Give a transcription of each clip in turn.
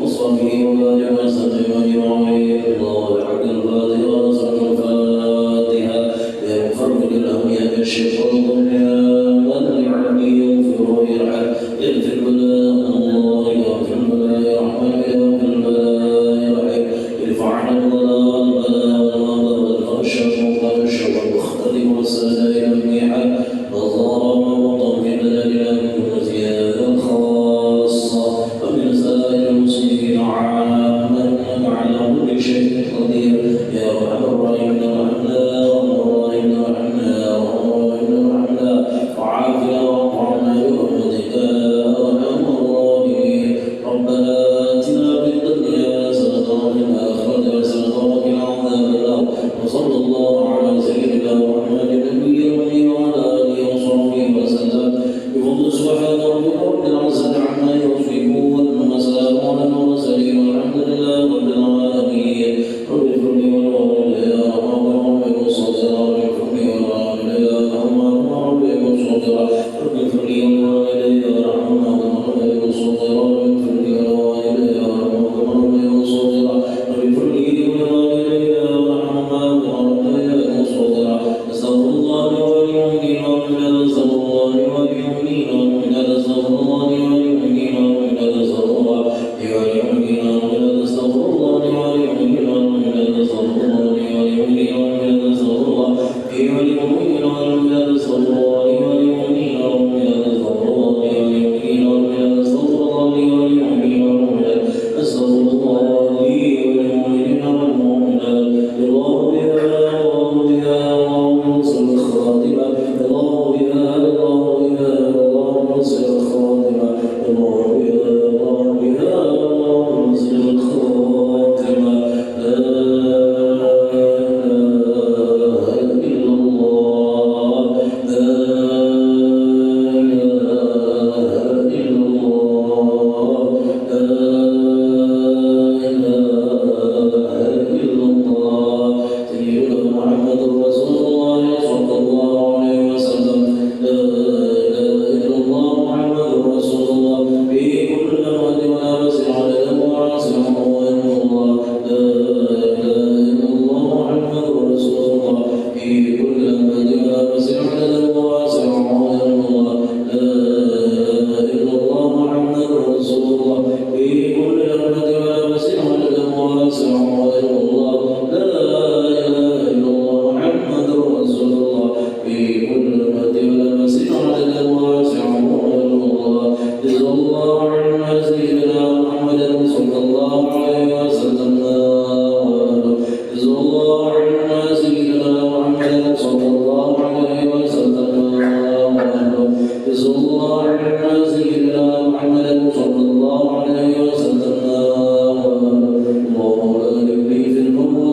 وصحبه وآله وسلم أجمعين. شيء قدير يا أرحم الراحمين ارحمنا وارحم الراحمين ارحمنا وعافنا واعف عنا برحمتك يا أرحم الراحمين ربنا آتنا في الدنيا حسنة وفي الآخرة حسنة وقنا عذاب النار وصلى الله على سيدنا محمد النبي الأمي وعلى آله وصحبه وسلم بفضل سبحان ربك رب العزة عما يصفون وسلام على المرسلين والحمد لله رب العالمين رب اغفر لي ولوالدي يا رب رب الصغير رب اغفر لي ولوالدي يا رب الصغير رب اغفر لي ولوالدي يا رب الصغير رب اغفر لي ولوالدي يا رب الصغير رب اغفر لي ولوالدي يا رب الصغير استغفر الله وللمؤمنين والمؤمنات استغفر الله وللمؤمنين والمؤمنات استغفر الله وللمؤمنين والمؤمنات استغفر الله وللمؤمنين والمؤمنات استغفر الله وللمؤمنين والمؤمنات استغفر الله وللمؤمنين والمؤمنات استغفر الله وللمؤمنين والمؤمنات استغفر الله وللمؤمنين والمؤمنات استغفر الله وللمؤمنين والمؤمنات استغفر الله وللمؤمنين والمؤمنات استغفر الله وللمؤمنين والمؤمنات الله يا نصر الخاتمة الله يا نصر الخاتمة الله يا نصر الخاتمة لا إله إلا الله لا إله إلا الله لا إله إلا الله سيدنا محمد رسول الله صلى الله عليه وسلم لا إله إلا الله محمد رسول الله في كل مهد ونفس عدد وعاصم وإن الله لا إله إلا الله محمد رسول الله في كل مهد ونفس عدد وعاصم وإن الله لا إله إلا الله محمد رسول الله في كل مهد ونفس عدد وعاصم وإن الله لا إله إلا الله محمد رسول الله في كل مهد ونفس عدد وعاصم وإن الله جزا الله عنا سيدنا محمد صلى الله عليه وسلم جزا الله عنا سيدنا محمد صلى الله عليه وسلم جزا الله عنا سيدنا محمد صلى الله عليه وسلم اللهم بارك لي في النبوة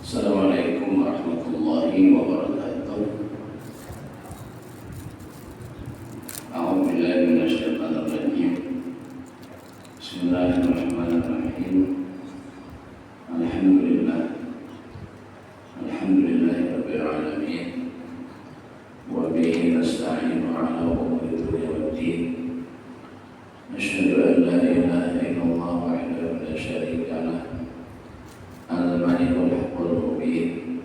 Assalamualaikum warahmatullahi wabarakatuh. A'udzu billahi minasyaitonir rajim. Bismillahirrahmanirrahim. Alhamdulillahirabbil alamin. Wa bihi nasta'inu 'ala umuri dunya waddin. Asyhadu an la ilaha illallah wahdahu la syarika lah. Al-Malikul Haqqul Mubin.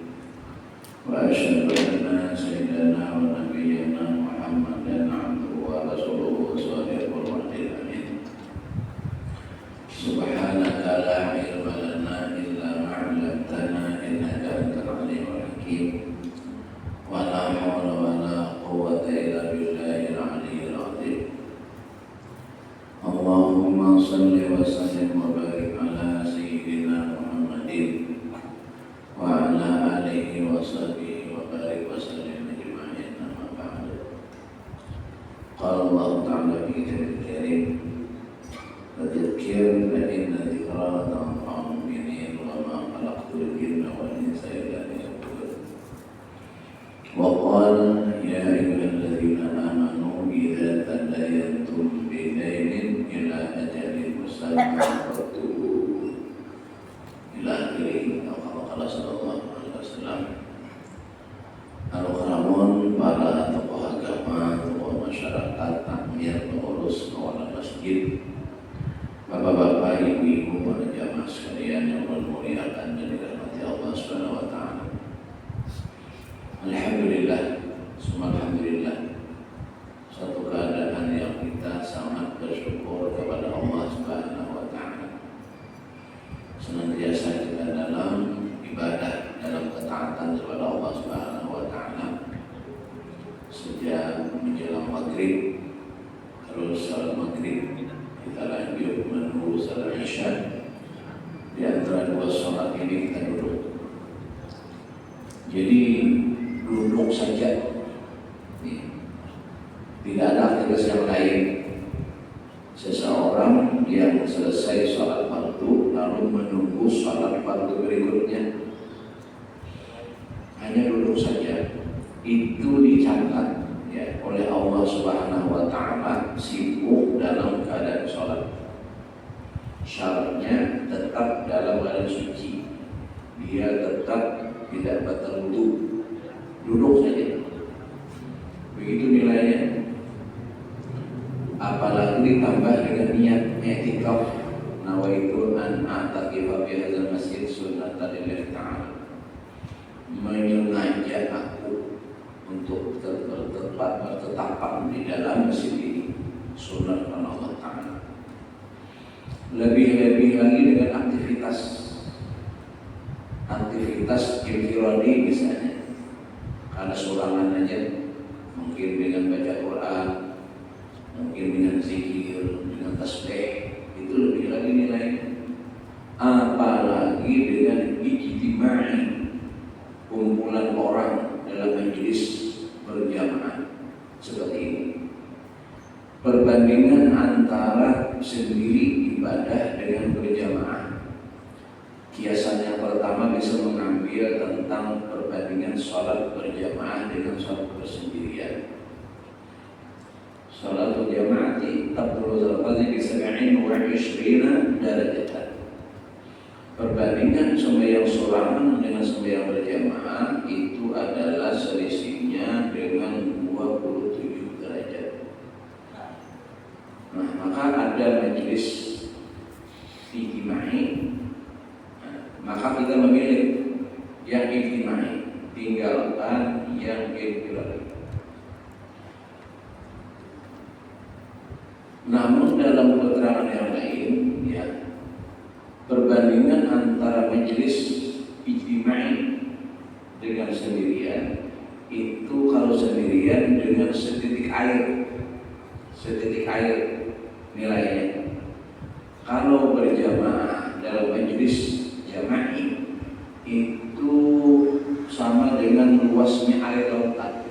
Wa asyhadu anna sayyidana wa nabiyyana Muhammadan 'abduhu wa rasuluhu shadiqul wa'dil amin. Subhanaka la ilma lana illa ma 'allamtana innaka antal alimul hakim. Wa la hawla wa la quwwata illa billahil aliyyil azim. Allahumma shalli wa sallim wa barik ala sayyidina Muhammadin wa ala alihi wa sahbihi wa barik wa sallim ajma'in, amma ba'du. Qala Allah ta'ala fi kitabihil karim, fadzakir fa inna dzikra tanfa'ul mu'minin wa ma khalaqtul jinna wal insa illa liya'budun. Wa qala ya ayyuhalladzina amanu idza tadayantum bidainin ila ajalin musamman faktubuhu ila akhirih. Allah sallallahu alaihi wasallam. Al-Kharamun, para tokoh agama, tokoh masyarakat, takmir, pengurus kawanan masjid, bapak-bapak, ibu-ibu, para jamaah sekalian yang bermuliakan dan dirahmati Allah Subhanahu wa taala. Alhamdulillah, semua alhamdulillah. Satu keadaan yang kita sangat bersyukur kepada Allah Subhanahu wa taala. Senantiasa kita dalam ibadah, dalam ketaatan kepada Allah Subhanahu wa taala. Sejak menjelang maghrib, terus salat maghrib, kita lanjut menunggu salat isya. Di antara dua salat ini kita duduk. Jadi duduk saja. Tidak ada aktivitas yang lain. Seseorang yang selesai sholat fardu lalu menunggu sholat fardu berikutnya, hanya duduk saja, itu dicatat ya oleh Allah Subhanahu wa taala sibuk dalam keadaan sholat. Syaratnya tetap dalam keadaan suci, dia tetap tidak batal wudu, duduk saja, begitu nilainya. Apalagi ditambah dengan niat i'tikaf, nawaitu an a'takifa fi hadzal masjid sunnatan lillahi ta'ala, menyengaja aku untuk bertetapan di dalam masjid ini, sunnah Allah Ta'ala. Lebih-lebih lagi dengan aktivitas infiradi misalnya, karena surangan aja, mungkin dengan baca Quran, mungkin dengan zikir, dengan tasbih, itu lebih lagi nilainya. Apalagi dengan ijtimai, kumpulan orang dalam majelis berjamaah seperti ini. Perbandingan antara sendiri ibadah dengan berjamaah, kiasan yang pertama bisa mengambil tentang perbandingan sholat berjamaah dengan sholat bersendirian. Salatul jamaati tabdul al-fadhi bi 27 darajatan. Perbandingan sembahyang sorangan dengan sembahyang berjamaah itu adalah selisihnya dengan 27 derajat. Nah, maka ada majelis ijtimai, maka kita memilih yang ijtimai, tinggalkan yang infiradi. Namun dalam keterangan yang lain, ya, perbandingan antara majelis ijtimai dengan sendirian itu, kalau sendirian dengan setitik air nilainya. Kalau berjamaah dalam majelis jama'i itu sama dengan luasnya air lautan,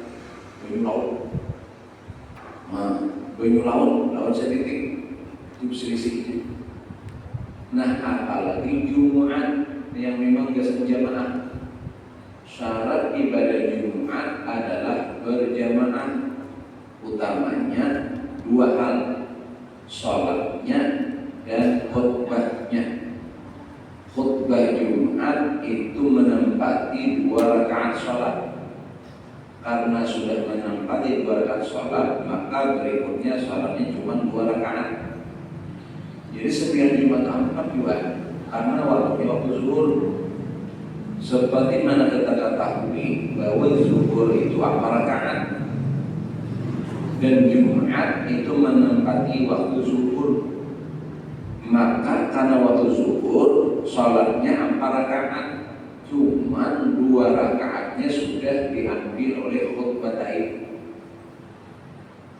banyu laut setitik itu selisihnya. Nah, apalagi apalagi Jumat yang memang biasa jamaah. Syarat ibadah Jumat adalah berjamaah. Utamanya dua hal, sholatnya dan khutbahnya. Khutbah Jumat itu menempati 2 rakaat sholat. Karena sudah menempati 2 rakaat sholat, maka berikutnya sholatnya cuma 2 rakaat. Jadi setiap Jumat 4 juga, karena waktu zuhur. Seperti mana kita ketahui bahwa zuhur itu 4 rakaat dan Jumat itu menempati waktu zuhur. Maka karena waktu zuhur sholatnya 4 rakaat, cuman 2 rakaatnya sudah diambil oleh khutbatain.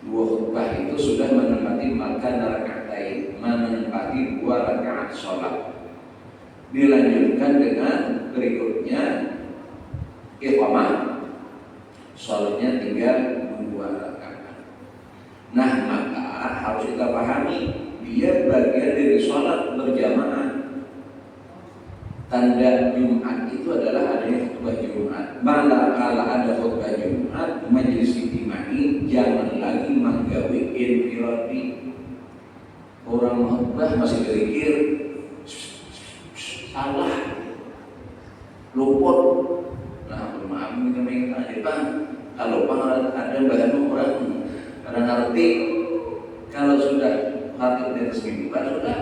2 khutbah itu sudah menempati makan rakaatain, menempati 2 rakaat sholat. Dilanjutkan dengan berikutnya iqamah, sholatnya tinggal 2 rakaat. Nah, maka harus kita pahami dia bagian dari sholat berjamaah. Tanda Jumat itu adalah adanya khutbah Jumat. Manakala ada khutbah Jumat, majelis ijtimai jangan lagi menggawe infiradi. Orang khutbah masih berpikir salah, luput. Nah, maaf kita minta aja Bang. Kalau Bang ada bahan orang ngerti. Kalau sudah khatib dari semingguan sudah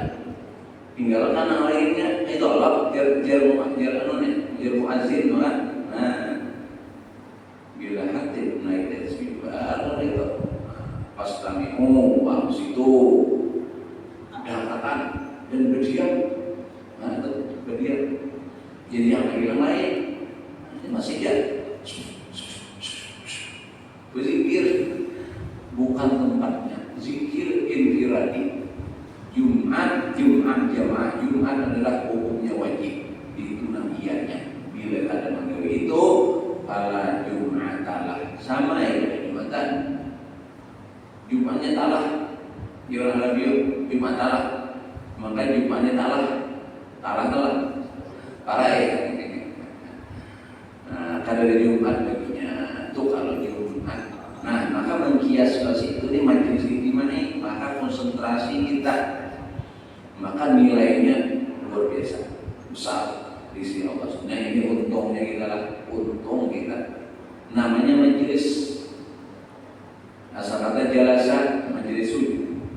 tinggal yang lainnya. Itu Allah jar muazzin kan. Nah, bila khatib naik dari semingguan itu pas kami wa situ dangkatan dan berdiam. Nah, itu berdiam. Jadi yang lain masih dia berzikir bukan tempatnya. Zikir infiradi. Jumat jamaah. Jumat adalah hukumnya wajib. Itu namanya. Bila ada manggil itu fala Jumatalah. Sama ya Jumatan. Jumatnya talah. Di orang Arab Jumat talah. Maka Jumatnya talah. Talah. Parah ya. Nah, kada ada Jumat baginya. Itu kalau Jumat. Nah, maka mengkias ke situ di majelis gimana? Maka konsentrasi kita, maka nilainya luar biasa besar di sisi Allah. Nah, ini untungnya kita lah, untung kita. Namanya majelis. Asal kata jalasan,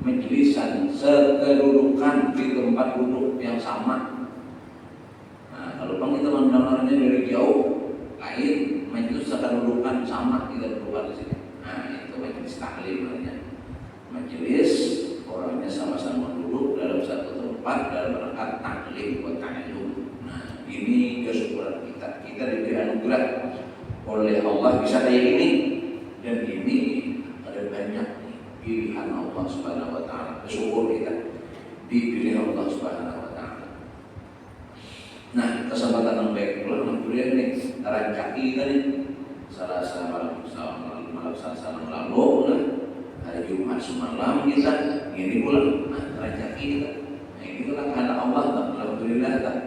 majelisan, sekedudukan di tempat duduk yang sama. Nah, kalau kita mendengarnya dari jauh, lain majelis sekedudukan sama kita duduk di sini. Nah, itu majelis taklim namanya. Majelis orangnya sama-sama duduk dalam satu tempat dalam rangka taklim buat ta'allum. Nah, ini kesyukuran kita. Kita diberi anugerah oleh Allah bisa kayak ini, dan ini ada banyak pilihan Allah Subhanahu wa taala. Bersyukur kita dipilih Allah Subhanahu wa taala. Nah, kesempatan yang baik pula alhamdulillah nih, rancaki tadi salah lalu lah hari Jumat semalam kita ini pula rancaki kita. Nah, ini pula kehendak Allah alhamdulillah tak.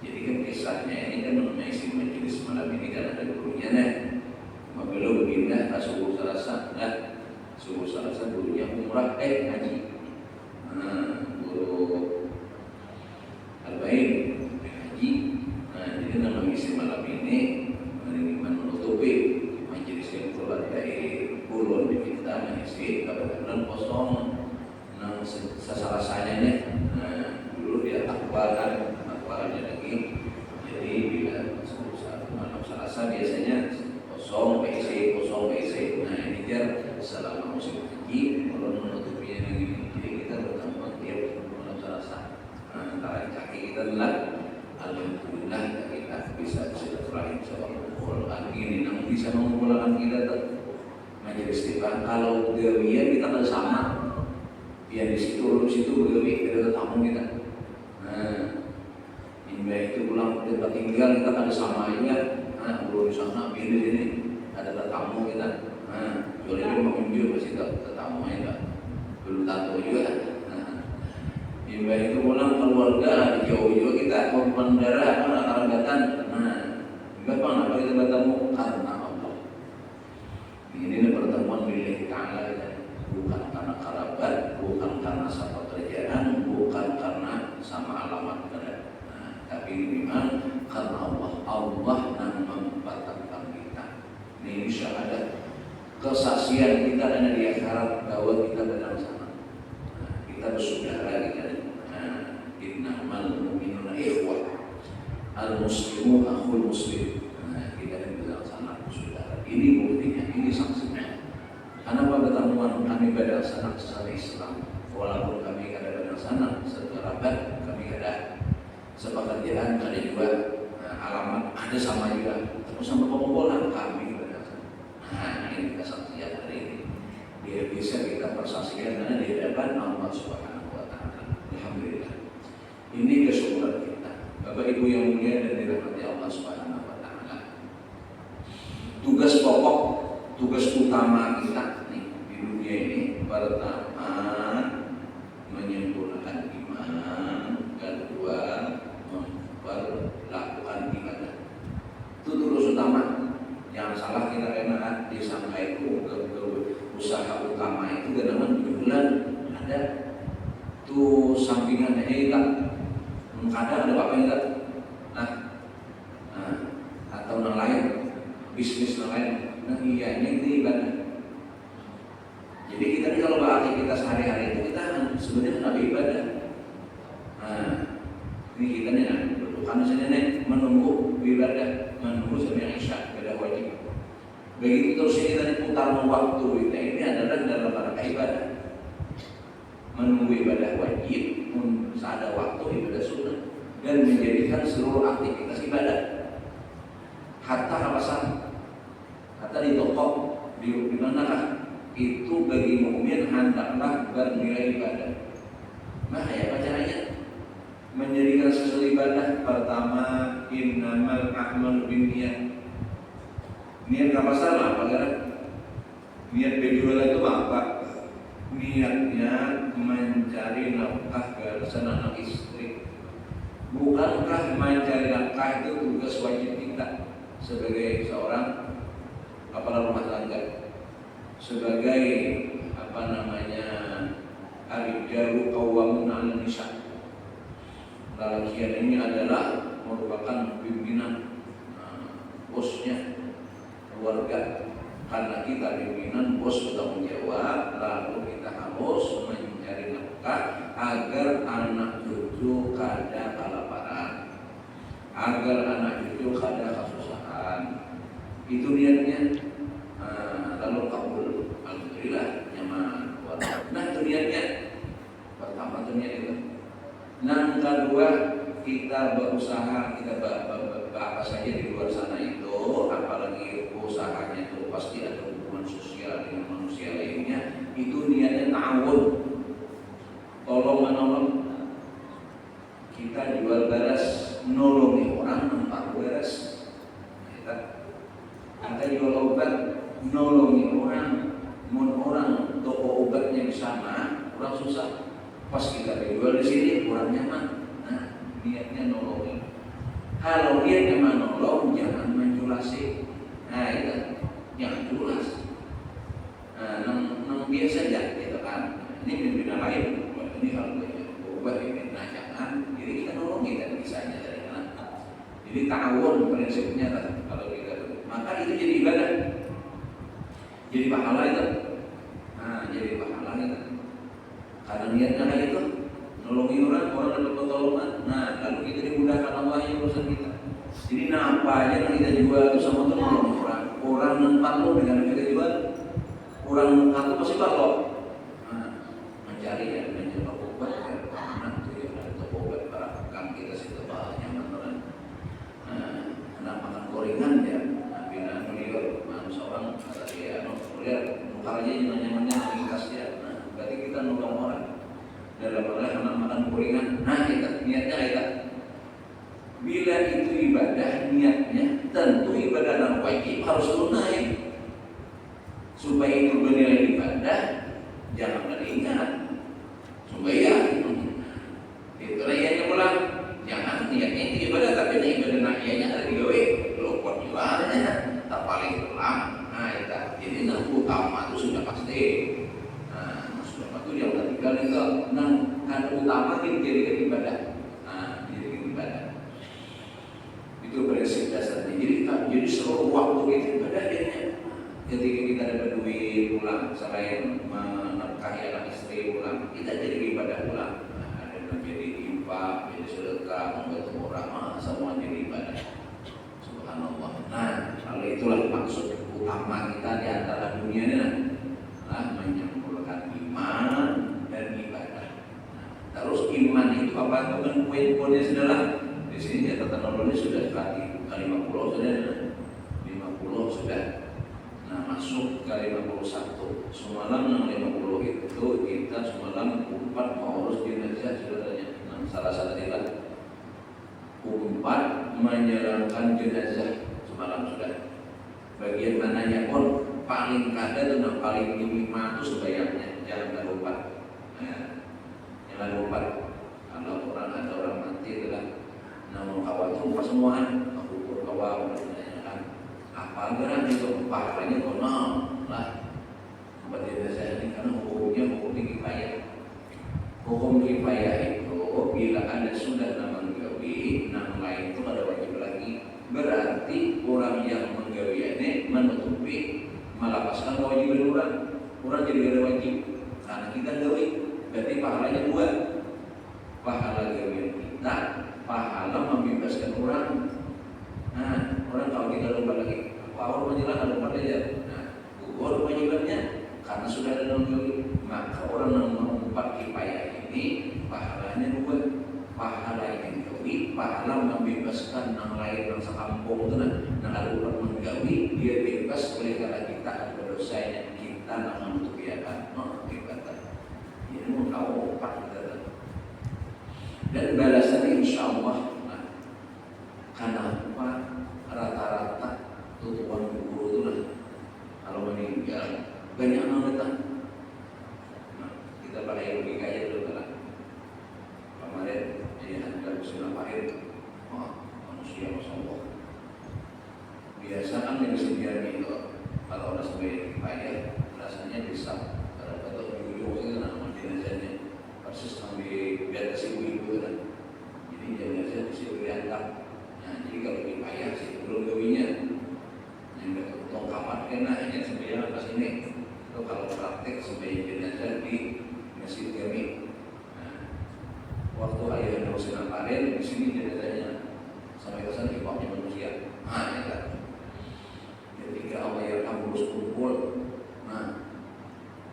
Jadi kan kisahnya ini kan mengenai si majelis malam ini kan ada gurunya nih. Apabila berpindah ke subuh Selasa, subuh Selasa gurunya umrah ngaji. Guru Al-Bain ngaji. Nah, jadi nama misi malam ini menutupi majelis yang keluar dari Kulon di kita mengisi kebetulan kosong. Nah, sesalasanya nih. Nah, dulu dia akbarnya lagi. Jadi bila malam Selasa biasanya kosong PC. Nah, ini dia selama musim haji kalau menutupinya lagi. Jadi kita bertemu tiap malam Selasa. Nah, antara kaki kita adalah alhamdulillah kita bisa silaturahim sama Al-Quran ini. Namun bisa mengumpulkan kita majelis kita. Kalau gawian kita kan sama. Ya di situ gawi ada tamu kita. Nah, hingga itu pulang tempat tinggal kita kan sama aja. Nah, belum di sana pilih ini ada tamu kita. Nah, jualnya mau unjuk masih tamu aja belum tahu juga. Nah, Jika itu pulang keluarga jauh-jauh kita korban darah karabatan. Nah, kenapa kita bertemu karena Allah. Ini pertemuan billahi ta'ala, bukan karena kerabat, bukan karena sama kerjaan, bukan karena sama alamat kerajaan. Nah, tapi ini memang karena Allah. Allah yang mempertemukan kita. Ini insya Allah kesaksian kita dan di akhirat bahwa kita benar sama. Nah, kita bersaudara kita. Innamal mu'minuna ikhwah, al-muslimu akhul muslim. Nah, kita ini berlaksana saudara. Ini buktinya, ini sanksinya. Kenapa pertemuan kami berlaksana secara Islam? Walaupun kami ada berlaksana secara kerabat, kami ada sepekerjaan, ada juga alamat, ada sama juga. Terus sama pengumpulan kami berlaksana. Nah, ini kita saksikan hari ini. Dia bisa kita persaksikan karena di hadapan Allah Subhanahu wa Ta'ala. Alhamdulillah. Ini kesyukuran kita, Bapak Ibu yang mulia dan dirahmati Allah Subhanahu wa Ta'ala. Tugas pokok, tugas utama kita nih di dunia ini pertama menyempurnakan iman, kedua memperlakukan ibadah. Itu tugas utama. Jangan salah kita karena disangka itu usaha utama itu dengan bulan ada tuh sampingannya hilang. Kadang ada apa enggak? Atau yang lain, bisnis yang lain. Nah iya ini ibadah. Jadi kita ini kalau beraktivitas sehari-hari itu kita sebenarnya nggak ibadah. Nah ini kita nih bukan sebenarnya menunggu ibadah, menunggu sebenarnya isya ibadah wajib. Begitu terus kita diputar waktu kita ini adalah dalam rangka ibadah. Menunggu ibadah wajib, ada waktu ibadah sunnah, dan menjadikan seluruh aktivitas ibadah. Hatta alasan, hatta di toko, di manakah itu bagi mukmin hendaklah bernilai ibadah. Nah, apa caranya? Menjadikan sesuatu ibadah pertama innamal a'malu binniyat. Niat apa salah? Apa kan? Niat berjualan itu apa? Niatnya mencari nafkah barisan anak istri. Bukankah mencari nafkah itu tugas wajib kita sebagai seorang kepala rumah tangga, sebagai ar-rijalu qawwamun 'alan nisa. Laki-laki ini adalah merupakan pimpinan bosnya keluarga. Karena kita pimpinan, bos bertanggung jawab, lalu kita harus mencari nafkah agar anak cucu kada kelaparan, agar anak cucu kada kesusahan. Itu niatnya. Lalu kabul, alhamdulillah nyaman. Nah itu niatnya. Pertama itu niat itu. Yang kedua kita berusaha, kita apa saja di luar sana itu, apalagi usahanya itu pasti ada hubungan sosial dengan manusia lainnya. Itu niatnya ta'awun, tolong menolong. Kita jual beras, nolongi orang nempat beras. Kita jual obat, nolongi orang. Mun orang toko obatnya di sana, orang susah. Pas kita jual di sini, orang nyaman. Nah, niatnya nolongi. Kalau niatnya menolong, jangan menjulasi. Nah, itu jangan julas. Nang biasa aja, gitu kan. Ini pimpinan lain, ini harganya obat ini. Nah, jangan. Jadi kita nolongi kan kisahnya dari mana. Jadi ta'awun prinsipnya kan, kalau kita maka itu jadi ibadah, jadi pahala itu. Nah, jadi pahala itu. Karena niatnya kayak itu, nolongi orang dapat pertolongan. Nah, lalu kita dimudahkan Allah yang urusan kita. Jadi apa aja yang kita jual itu sama nolong orang nempat lo dengan kita jual, orang nempat lo pasti bakal. Nah, mencari ya, mencari obat ya, karena itu ya ada obat barang kita situ banyak orang. Nah, makan gorengan ya, bila melihat seorang kata dia, lihat muka aja nyamannya ringkas ya. Nah, berarti kita nolong orang. Dalam anak makan gorengan, nah kita niatnya kita. Bila itu ibadah, niatnya tentu ibadah yang wajib harus tunai. Supaya itu bernilai ibadah, jangan beringat. Supaya ibadah tapi ini ibadah nakyanya ada digawe lopot jualnya tak paling ulang. Nah itu jadi nang utama itu sudah pasti. Nah sudah itu yang ketiga itu nang kan utama jadi ibadah. Nah jadi ibadah itu prinsip dasarnya. Jadi seluruh waktu itu ibadah jadinya. Ketika kita dapat duit pulang selain menafkahi anak istri pulang, kita jadi ibadah pulang. Ada yang menjadi infak, jadi sedekah, membantu orang, semua jadi ibadah. Subhanallah. Nah, kalau itulah maksud utama kita di antara dunia ini, menyempurnakan iman dan ibadah. Nah, terus iman itu apa? Itu kan poin-poinnya sudah. Di sini catatan ini sudah tadi 50 sudah, 50 sudah. Nah masuk ke 51. Semalam yang 50 itu kita semalam 4 mau urus jenazah saudaranya. Nah, salah satu tidak 4 menjalankan jenazah semalam sudah. Bagian mananya pun paling kada itu yang paling minima itu sebayangnya, jangan lupa. Jangan lupa kalau orang ada orang mati adalah namun kawal itu persemuaan, aku kawal apa gerak itu pahalanya konon lah buat jenazah ini karena hukumnya kifayah. Hukum kifayah itu bila ada sudah nama menggawi, nama lain itu ada wajib lagi. Berarti orang yang menggawiannya menutupi melapaskan kewajiban orang jadi ada wajib karena kita gawi. Berarti pahalanya 2, pahala gawian kita, pahala membebaskan orang. Nah orang kalau kita lupa lagi power menjelaskan lupa aja. Nah, gugur kewajibannya karena sudah ada nongol, maka orang yang mengumpat kifayah ini pahalanya 2, pahala yang gawi, pahala membebaskan yang lain yang sekampung itu nah ada orang menggawi dia bebas oleh karena kita ada dosanya kita nak menutupi akan ibadah. Ini mau tahu apa kita dan balasannya insya Allah. Nah, karena apa? Rata-rata tutupan guru itu lah kalau meninggal banyak anggota. Nah, kita pada yang lebih kaya dulu lah. Kemarin jadi ada usia lahir, manusia masya Allah. Biasa kan yang sedianya itu kalau orang sebagai kaya rasanya bisa ada betul ujung itu nama jenazahnya persis sampai di atas ibu-ibu kan. Jadi jenazah di situ diantar. Nah, jadi kalau kaya sih belum gawinya. Tong kamar kena hanya sembahyang pas ini. Itu kalau praktek sembahyang jenazah di masjid kami. Nah, waktu ayah Rasulullah kemarin di sini jenazahnya sampai kesan di bawahnya manusia. Nah, ya kan. Ketika Allah yang urus kumpul, nah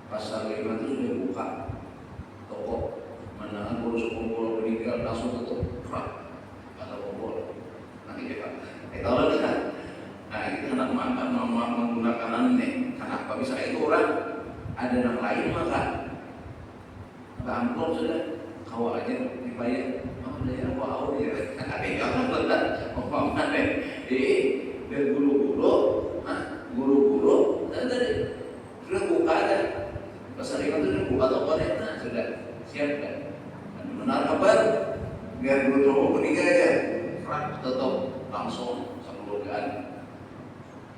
pasal 5 itu sudah buka toko. Mana urus kumpul meninggal langsung tutup. Kalau kumpul nanti dia tahu kan. Nah itu anak makan menggunakan aneh. Kenapa bisa itu orang ada yang lain maka amplop sudah kawal aja dibayar. Dia apa awal ya? Ada yang benar. Apa deh? Dan guru-guru, tadi sudah buka aja. Pasal itu sudah buka tokonya. Nah sudah siap kan? Benar kabar? Biar guru meninggal aja. Tutup langsung sekeluargaan.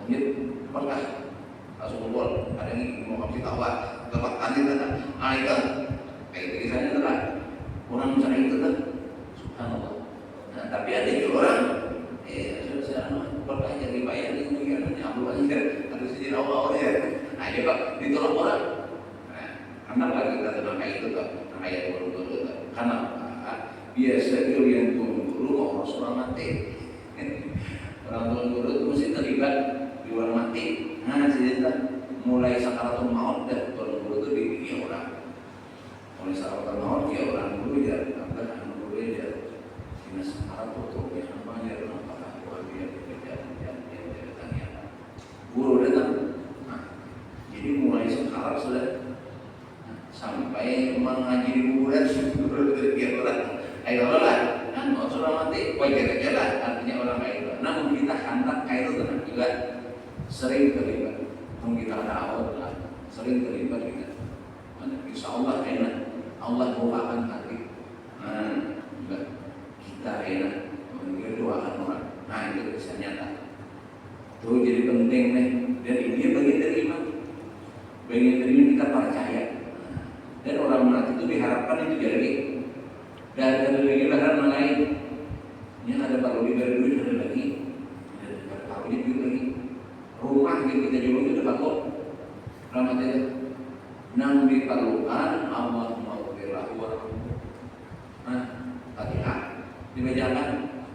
Lanjut, pernah langsung keluar ada yang mau kasih tahu tempat anjing kan itu kayak kisahnya kan orang misalnya itu kan subhanallah. Nah tapi ada juga orang sudah pernah jadi bayar ini mungkin ambil aja harus jadi awal ya. Nah ya pak ditolong orang. Nah karena lagi kita tenang kayak itu kan kayak guru-guru kan karena biasa yang guru mau Rasulullah mati. Orang tua guru itu mesti terlibat di luar mati. Nah cerita mulai sakaratul maut dan orang guru itu dididik orang. Mulai sakaratul maut dia orang guru ya, apa guru dia dinas sakaratul maut ya namanya apakah guru dia dia tanya. Guru datang. Nah, jadi mulai sekarang sudah sampai mengaji di kuburan guru dia orang. Ayo lah, kan mau sudah mati, wajar aja lah artinya orang kayak itu. Namun kita hendak kayak itu tenang juga sering terlibat. Namun kita ada awal lah, sering terlibat kita. Insya Allah enak, Allah bukakan hati. Nah, juga kita enak. Tuh jadi penting nih. Dan ini bagian dari iman. Bagian dari iman kita percaya. Dan orang mati itu diharapkan itu jadi. Dan ada lagi bahan lain. Ini ada perlu diberi duit, ada lagi. Ada perlu diberi lagi. Rumah yang kita jual itu dapat kok. Rahmat itu. Nang diperlukan Allah maghfirlahu warahmatuh. Nah, Fatihah dibacakan,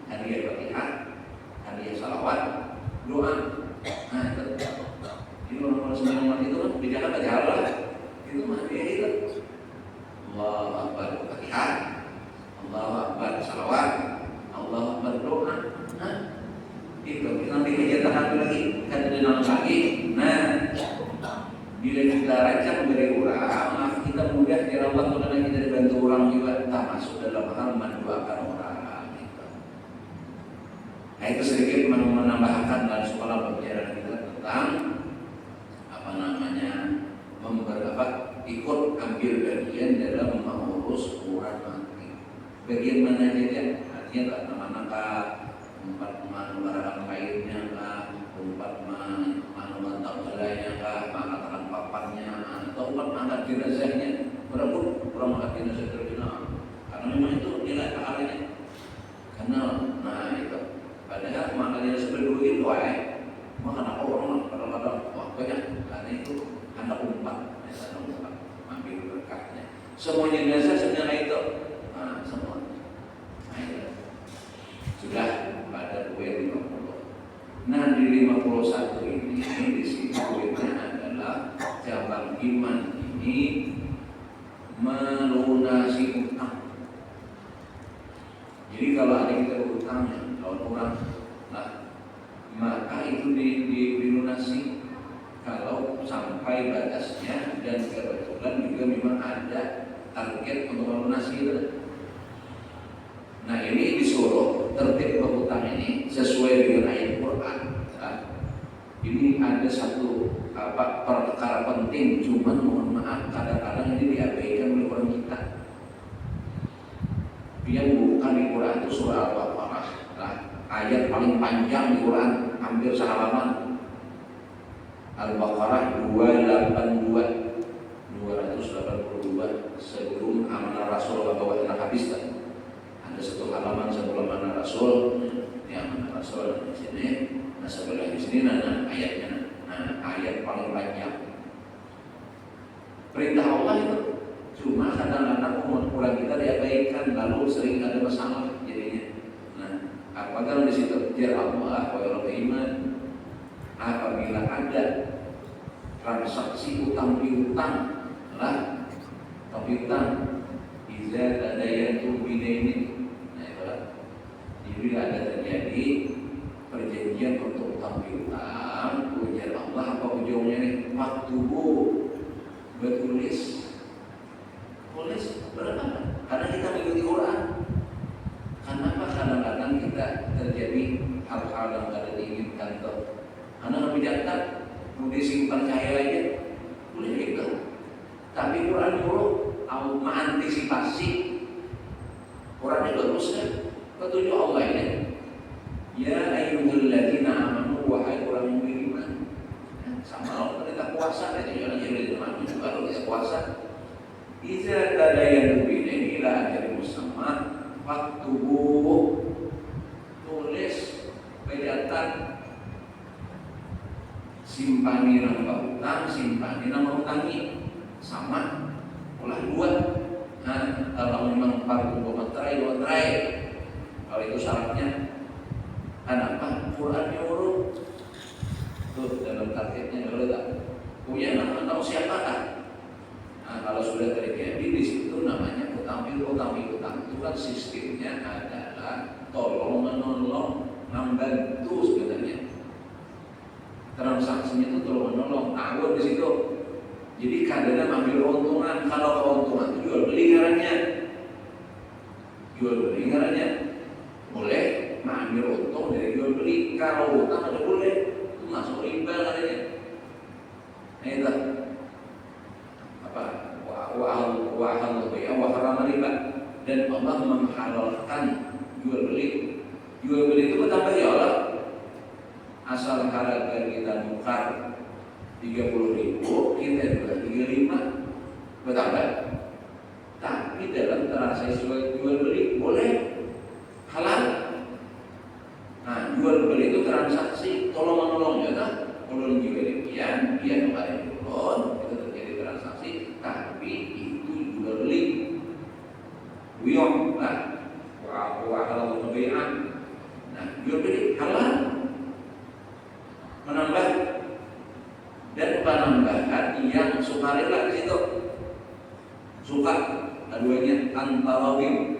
hadiah Fatihah, hadiah salawat, doa. Nah, itu. Ini orang-orang sembahyang mati itu kan dibacakan Fatihah lah. Itu hadiah itu. Allahu Akbar Fatihah, Allahu Akbar salawat, Allahu Akbar doa. Nah, itu nanti kegiatan satu lagi, kan ada nama lagi. Nah, bila kita rancang dari orang, kita mudah dirawat karena kita dibantu orang juga, tak masuk dalam hal mendoakan orang. Gitu. Nah itu sedikit menambahkan dalam sekolah pembelajaran kita tentang apa namanya ikut ambil bagian dalam mengurus orang mati. Bagian mana saja, artinya tak mana kah, tempat mengarahkan kainnya kah, tempat memantau jalannya kah, mengatakan papannya, atau tempat mengangkat jenazahnya. Berapa orang mengangkat jenazah terkenal? Karena memang itu nilai pahalanya. Karena nah itu, padahal mengangkat jenazah berdua itu maka orang kadang-kadang wah banyak, karena itu anak umpat, ambil berkahnya. Semua jenazah sebenarnya itu, nah, semua. Nah, itu. Sudah pada poin 50. Nah di 51 ini di sini poinnya adalah cabang iman ini melunasi utang. Jadi kalau ada kita berutangnya lawan orang, nah maka itu dilunasi kalau sampai batasnya dan kebetulan juga memang ada target untuk melunasi itu. Nah ini disuruh tertib berhutang ini sesuai dengan ayat Quran. Nah, ini ada satu perkara penting, cuman mohon maaf kadang-kadang ini diabaikan oleh orang kita. Yang bukan di Quran itu surah Al-Baqarah. Nah, ayat paling panjang di Quran hampir sehalaman. Al-Baqarah 282 sebelum amanah Rasul bahwa habis kan. Ada satu halaman sebelum amanah Rasul, yang amanah Rasul di sini. Nah sebelah di sini nah ayatnya, nah ayat paling panjang. Perintah Allah itu cuma kadang-kadang umat kita diabaikan, lalu sering ada masalah jadinya. Nah apakah di situ biar Allah wa iman apabila ada transaksi utang piutang lah, piutang iza tadayantum bidainin. Nah itulah. Jadi ada terjadi perjanjian untuk utang piutang, ujar Allah apa ujungnya nih? Maktubu, bertulis. Tulis berapa? Karena kita mengikuti Quran. Kenapa kadang-kadang kita terjadi hal-hal yang tidak diinginkan tuh? Karena lebih dekat, mau disimpan cahaya aja, boleh gitu. Tapi Quran nyuruh mengantisipasi. Qurannya bagus kan? Petunjuk Allah ini. Ya ayyuhalladzina amanu, wahai orang yang beriman. Sama Allah kita puasa itu jangan jadi teman juga kalau kita puasa. Iza tadayantum bidainin ila ajalin musamma faktubuh. Tulis pejatan simpani nama utang, simpani nama utangi sama olah dua. Nah, kalau memang fardu materai, kalau itu syaratnya apa? Quran nyuruh tuh dalam targetnya dulu tak punya nama tahu siapakah? Nah, kalau sudah terjadi di situ namanya utang itu kan sistemnya adalah tolong menolong, membantu sebenarnya. Transaksinya itu tolong menolong, awal di situ. Jadi kadang ambil keuntungan, kalau keuntungan itu jual beli ngarannya boleh mengambil untung dari jual beli. Kalau utang ada boleh, itu masuk riba katanya. Nah itu apa? Wa haram riba, dan Allah menghalalkan jual beli. Jual beli itu betapa ya Allah. asal harga kita nukar 30.000, kita juga 35, betul kan? Tapi dalam transaksi jual beli boleh halal. Nah, jual beli itu transaksi tolong menolong ya kan? Ulun juga demikian, dia kemarin ulun itu terjadi transaksi, tapi itu jual beli. Wiyong lah, wa halal kebayaan. Nah, jual beli halal, menambah dan penambahan yang sukarela di situ. Suka keduanya antarawin.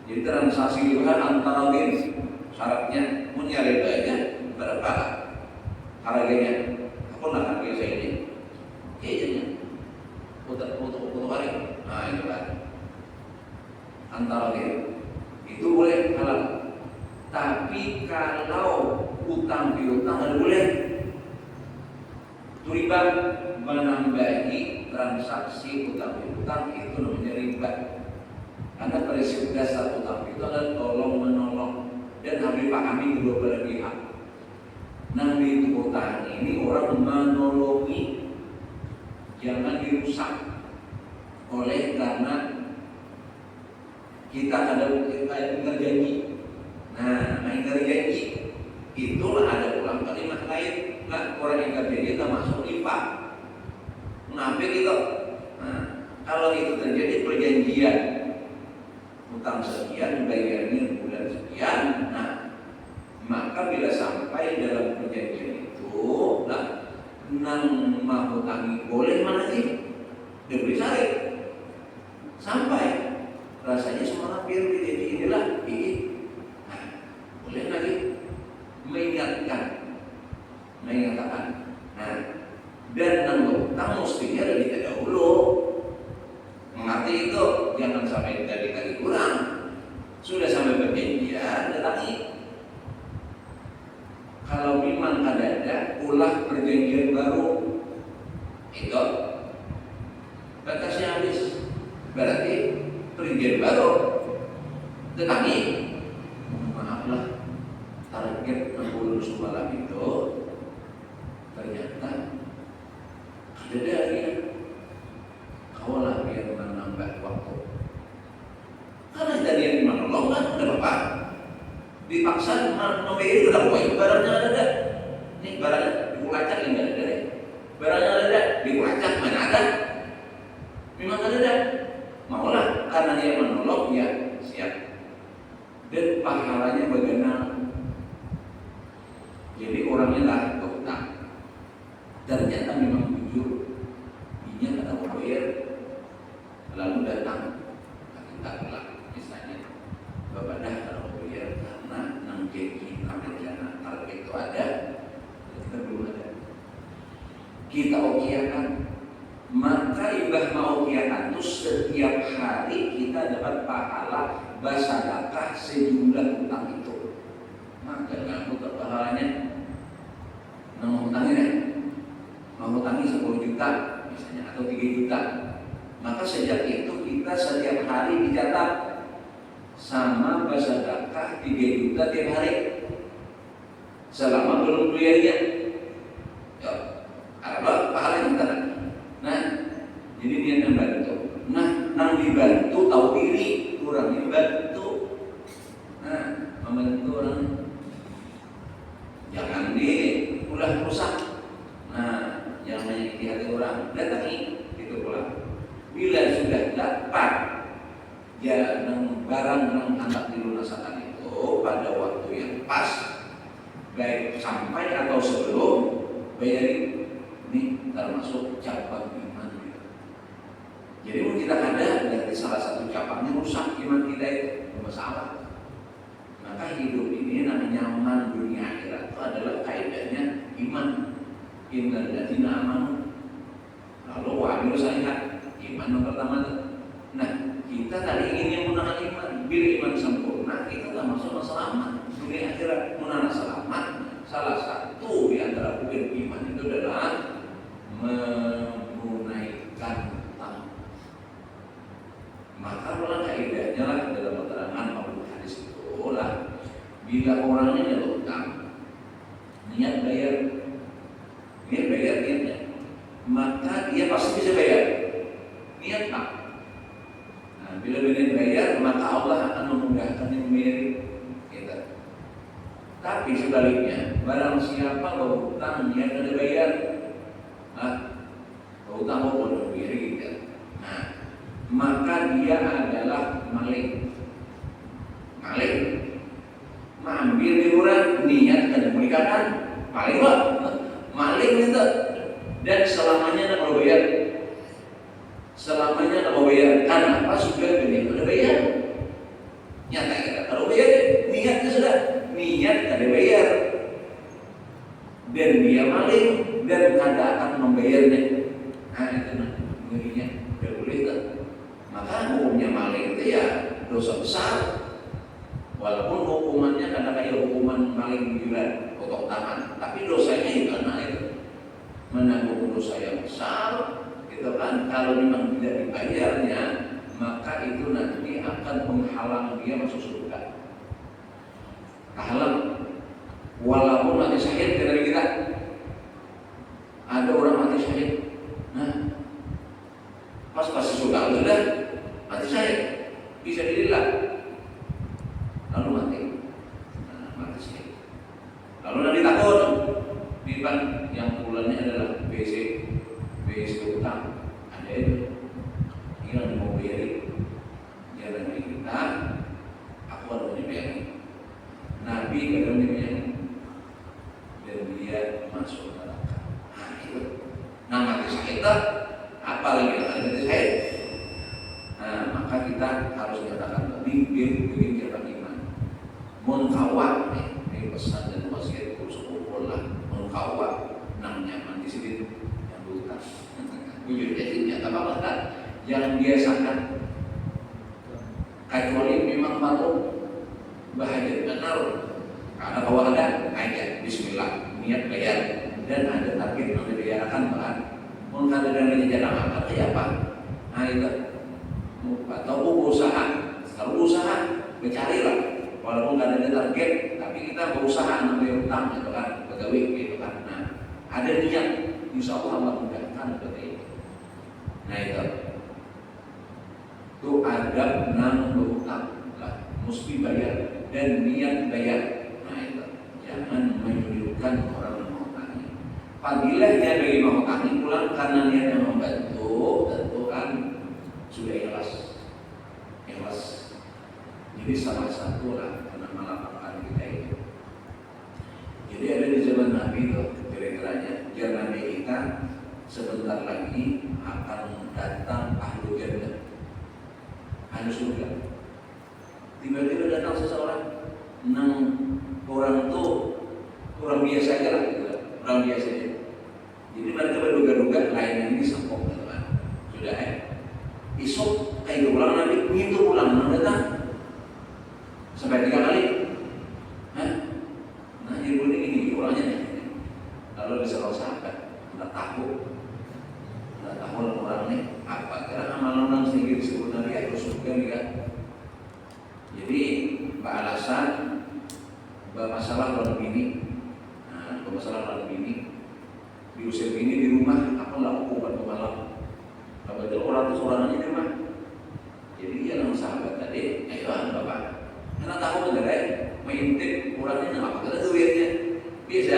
Jadi transaksi itu kan antarawin. Syaratnya punya redanya berapa harganya? Apa lah harga saya ini? Kayaknya foto hari. Nah itu kan antarawin. Itu boleh halal. Tapi kalau utang piutang nggak boleh. Itu riba, menambahi transaksi utang piutang itu namanya riba. Karena prinsip dasar utang itu adalah tolong menolong dan harus dipahami kedua belah pihak. Nabi itu utang ini orang menolongi, jangan dirusak oleh karena kita ada ingkar janji. Nah, ingkar janji itulah ada ulang kalimat lain. Nah, orang ingkar janji termasuk riba. Kenapa gitu? Nah, kalau itu terjadi perjanjian utang sekian, bayarnya bulan sekian, nah maka bila sampai dalam perjanjian itu, nah nang mau tangi boleh mana sih? Diberi cari sampai rasanya semangat biar jadi inilah ini, nah, boleh lagi mengatakan, nah dan nang utang mestinya dari dahulu. Mengerti itu, jangan sampai dikali kurang. Sudah sampai perjanjian, datangi. Kalau memang ada ulah perjanjian baru, itu batasnya habis. Berarti perjanjian baru, datangi. Maaflah, target 60 malam itu ternyata ada dari kawalah biar menambah waktu. Karena tadi yang menolong kan udah apa? Dipaksa membayar itu udah poin barangnya ada. Nih barangnya dikulacak yang nggak ada deh. Barangnya ada, dikulacak mana ada? Memang ada. Maulah karena dia menolong ya siap. Dan pahalanya bagaimana? Jadi orangnya lah berhutang. Ternyata memang jujur, dia kata bayar. Lalu datang kita pulang misalnya Bapak dah kalau bayar karena nang janji rencana target itu ada kita belum ada, kita okeakan, maka ibah maukiakan itu setiap hari kita dapat pahala basadakah sejumlah utang itu. Maka ngaku pahalanya nang utangnya mau utangi 10 juta misalnya atau 3 juta. Maka sejak itu kita setiap hari dicatat sama bersedekah 3 juta tiap hari selama belum bayarnya. Ya, apa pahala kita? Nah, jadi dia yang bantu. Nah, nang dibantu tahu diri, kurang dibantu. Nah, membantu orang jangan ulah rusak. Nah, yang menyakiti hati orang datangi itu pulang. Bila sudah dapat ya barang yang hendak dilunasakan itu pada waktu yang pas, baik sampai atau sebelum bayari, ini termasuk cabang iman. Jadi kita ada dari salah satu cabangnya rusak iman kita itu masalah. Maka hidup ini namanya nyaman dunia akhirat itu adalah kaidahnya iman. Innal ladzina amanu lalu wa'amilu shalihat. Iman yang pertama itu. Nah, kita tadi ingin yang menggunakan iman. Bila iman sempurna, kita termasuk selamat dunia akhirat. Mengenal selamat, salah satu di antara poin iman itu adalah menunaikan hutang. Maka malah kaidahnya lah dalam keterangan maupun hadis itu lah, bila orangnya ada hutang, niat bayar, niatnya, maka dia pasti bisa bayar. Niat pak. Nah, bila niat bayar, maka Allah akan memudahkan yang membayar. Gitu. Tapi sebaliknya, barang siapa berhutang niat ada bayar, berhutang mau bayar gitu. Nah, maka dia adalah maling. Mengambil iuran niat dan memberikan maling pak, maling itu. Dan selamanya nak mau bayar, kenapa sudah benih ada bayar? Nyata kita kalau bayar niatnya sudah niat ada bayar, dan dia maling dan kada akan membayarnya. Nah itu ngerinya tidak boleh tak. Maka hukumnya maling itu ya dosa besar. Walaupun hukumannya kadang kayak hukuman maling bulan potong tangan, tapi dosanya juga naik, menanggung dosa yang besar. Gitu kan? Kalau memang tidak dibayarnya, maka itu nanti akan menghalang dia masuk surga. Halang. Walaupun mati syahid dari kita, ada orang mati syahid, nah pas surga sudah mati syahid, bisa dilihat. Lalu mati sih. Lalu nanti takut, biban yang bulannya adalah BC utang, ada itu, yang mau bayar, jangan kita, aku harus dibayar. Nabi kadang dibayar, dan dia masuk neraka. Nah itu, mati sakit tak? Apa lagi yang mati sakit? Nah maka kita harus nyatakan bimbing jalan iman. Mengkawat ini pesan dan wasiat kumpul lah. Mengkawat namanya mandi sedikit yang berutang. Bujur jadi nyata apa kan? Yang biasakan kecuali memang patut bahagia benar. Karena bahwa ada aja Bismillah niat bayar dan ada target yang dibayarkan bahan. Mengkada dari jalan apa ya apa? Nah itu atau usaha. Kalau usaha mencarilah. Walaupun nggak ada target, tapi kita berusaha ngambil utang, gitu kan, pegawai, gitu kan. Nah, ada niat, insya Allah mudahkan seperti itu. Nah itu adab nang berutang, lah, mesti bayar dan niat bayar. Nah itu, jangan menyudutkan orang yang mengutangi. Apabila dia bagi mengutangi pulang karena niatnya membantu, tentu kan sudah ikhlas. Jadi salah satu lah karena melapangkan kita itu. Jadi ada di zaman Nabi itu kira-kiranya zaman Nabi kita sebentar lagi akan datang ahlu jannah, ahlu surga. Tiba-tiba datang seseorang, orang itu orang biasa aja lah, gitu. Orang biasa aja. Jadi mereka berduga-duga lain ini sangkong, teman. Sudah isok kayak pulang Nabi, itu pulang datang. Sampai 3 kali. Nah jadi ini ulangnya. Lalu disuruh sahabat, nggak tahu orang ini apa. Karena amalan sendiri disebut Nabi atau surga juga. Jadi alasan masalah lalu ini, masalah lalu ini diusir ini di rumah, apa lah hukuman malam. Kalau orang itu orangnya di rumah. Jadi dia nama sahabat tadi, ayo bapak. Karena tahu negara mengintip orangnya apa kata duitnya biasa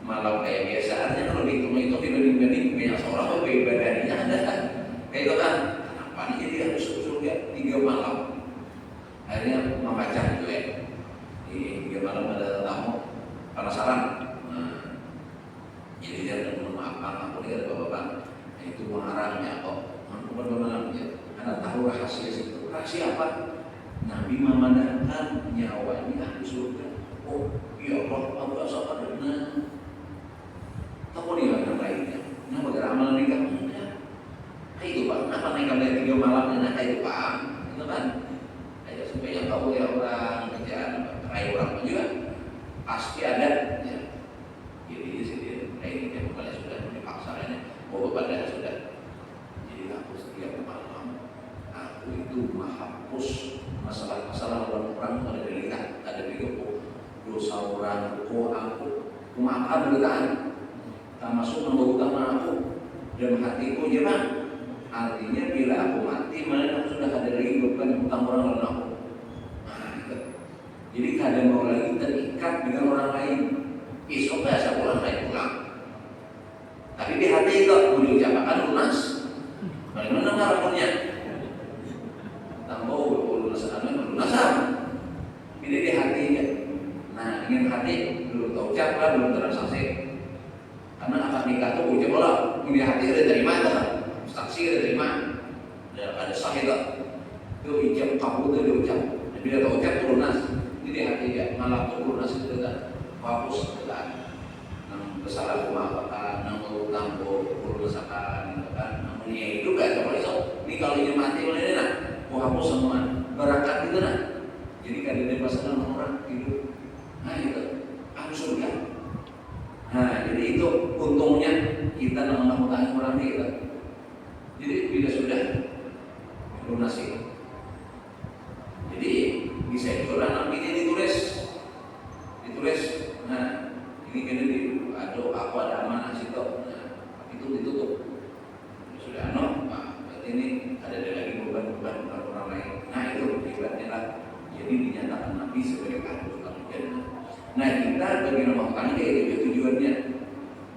malam kayak biasa artinya kalau dihitung dibanding banyak seorang apa ibadahnya ada kayak itu kan kenapa nih jadi harus surga 3 malam akhirnya membaca gitu ya di 3 malam ada tamu penasaran jadi dia udah memaafkan aku lihat bapak-bapak itu mengharangnya kok malam ya karena tahu rahasia itu rahasia apa Nabi memandangkan nyawanya di surga. Oh, ya Allah, aku asal benar. Tahu dia yang lainnya. Nah, bagaimana amalan nikah? Enggak. Itu pak, kenapa nikah dari 3 malam? Nah, itu pak, itu kan. Ayo supaya tahu ya orang kerjaan, kayak orang juga pasti ada. Ya. Jadi ini dia bukannya sudah dipaksa ini. Oh, bapak sudah. Jadi aku setiap malam, aku itu menghapus masalah orang ada dilihat, ada video dosa orang, aku Maafkan bertaan, termasuk memberhutang aku dalam hatiku jangan. Artinya bila aku mati, mana aku sudah ada lagi beban hutang orang lain aku. Nah, gitu. Jadi kadang mau lagi terikat dengan orang lain. Esok saya pulang lain pulang. Tapi di hati itu boleh ucapkan lunas. Bagaimana harapannya? Tambah lunas ini di hatinya. Nah, dengan hati belum tahu ucapkan, belum transaksi. Karena akad nikah itu ucap bola, di hati udah terima kan? Saksi udah terima. Ada sah itu. Itu ijab kabul itu diucap. Dan bila tahu ucap itu lunas. Ini di hati dia. Malah itu lunas itu kan. Hapus itu kan. Nang kesalahan maafkan, nang utang lunasakan, kan? Namun ya itu kan kalau itu. Ini kalau ini mati boleh nak. Mau hapus semua berakat itu nak. Jadi kan dia pasangan orang hidup. Nah itu harus surga. Nah jadi itu untungnya kita menghutang orang kita. Jadi bila sudah lunasi, jadi bisa itu orang ini ditulis. Nah ini kena di aku ada amanah situ. Nah itu ditutup. Sudah berarti ini ada lagi beban orang lain. Nah itu ibaratnya lah. Jadi dinyatakan Nabi sebagai ahli jannah. Nah kita bagi melakukan itu tujuannya.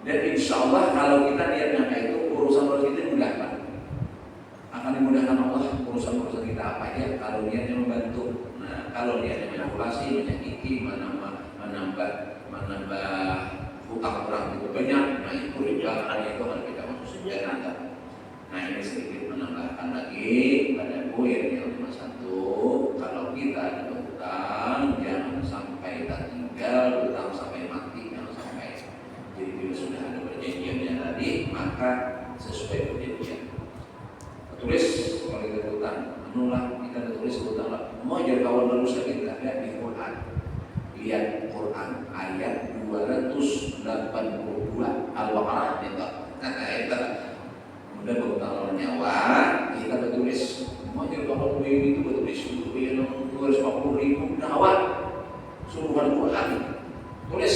Dan insya Allah kalau kita niatnya kayak itu urusan itu dimudahkan. Akan dimudahkan Allah urusan kita apa aja kalau niatnya membantu. Nah kalau niatnya manipulasi, menyakiti, menambah hutang orang itu banyak. Nah itu riba itu harus kita masuk jannah. Nah ini sedikit menambahkan lagi pada poin yang 51. Kalau kita ada hutang, jangan sampai tertinggal hutang sampai mati, jangan sampai. Jadi bila sudah ada perjanjiannya tadi, maka sesuai perjanjian. Tulis kalau kita hutang, menulang kita tulis hutang lah. Mau jadi kawan manusia kita lihat di Quran. Lihat Quran ayat 282 Al-Baqarah itu. Kemudian berhutang lawan nyawa, kita bertulis mau jadi kawan itu bertulis untuk yang 240.000 nyawa suruhan Quran. Tulis.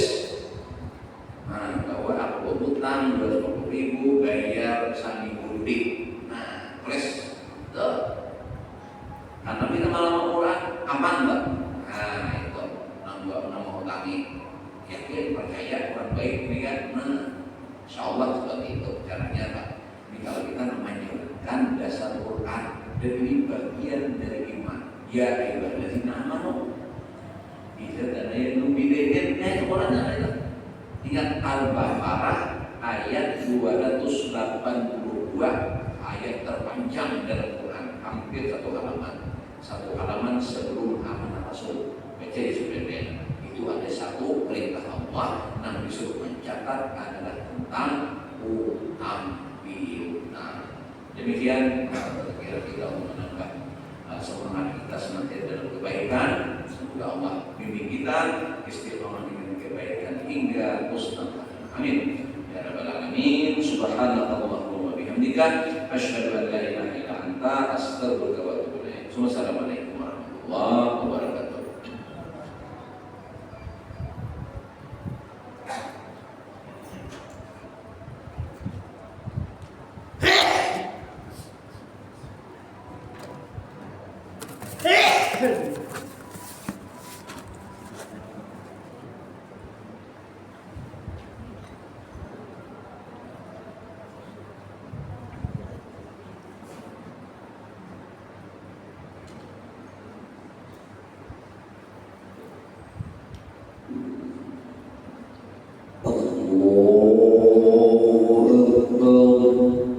Nah, bahwa aku berhutang 240.000 bayar sandi mudik. Nah, tulis. Tuh. Karena kita malam Quran aman enggak? Nah, itu nama hutangi. Yakin percaya orang baik ini kan. Nah, insyaallah seperti itu caranya Pak. Ini kalau kita memanjakan dasar Quran dan ini bagian dari iman. Ya ayyuhallazina amanu bisa dan yang nubidain itu Qurannya itu. Ingat Al-Baqarah ayat 282 ayat terpanjang dalam Quran, hampir satu halaman sebelum amanah Rasul. Baca di sebenarnya itu ada satu perintah Allah yang disuruh mencatat adalah tentang utang piutang. Demikian kira kita menambah semangat kita senantiasa dalam kebaikan. Semoga Allah bimbing kita istiqomah dengan kebaikan hingga husnul khatimah. Amin. Ya rabbal alamin. Subhanallahumma wa bihamdika asyhadu an la ilaha illa anta astaghfiruka wa atubu ilaik. Wassalamualaikum warahmatullahi wabarakatuh.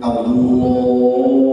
Allah